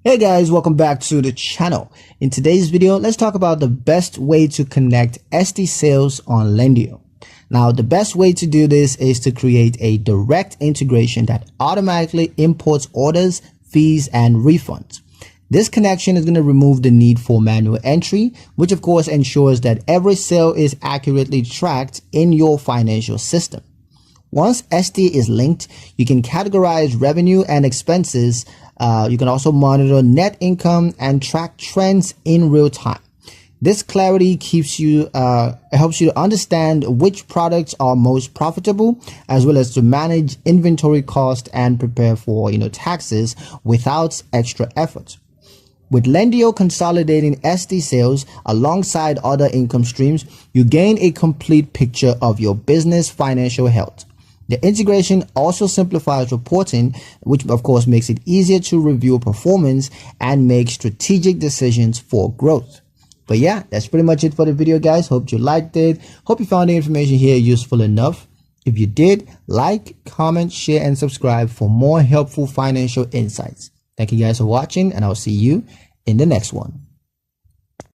Hey guys, welcome back to the channel. In today's video, let's talk about the best way to connect Esty sales on Lendio. Now, the best way to do this is to create a direct integration that automatically imports orders, fees, and refunds. This connection is going to remove the need for manual entry, which of course ensures that every sale is accurately tracked in your financial system. Once Esty is linked, you can categorize revenue and expenses. You can also monitor net income and track trends in real time. This clarity helps you to understand which products are most profitable, as well as to manage inventory cost and prepare for taxes without extra effort. With Lendio consolidating Esty sales alongside other income streams, you gain a complete picture of your business financial health. The integration also simplifies reporting, which of course makes it easier to review performance and make strategic decisions for growth. But yeah, that's pretty much it for the video, guys. Hope you liked it. Hope you found the information here useful enough. If you did, like, comment, share, and subscribe for more helpful financial insights. Thank you guys for watching, and I'll see you in the next one.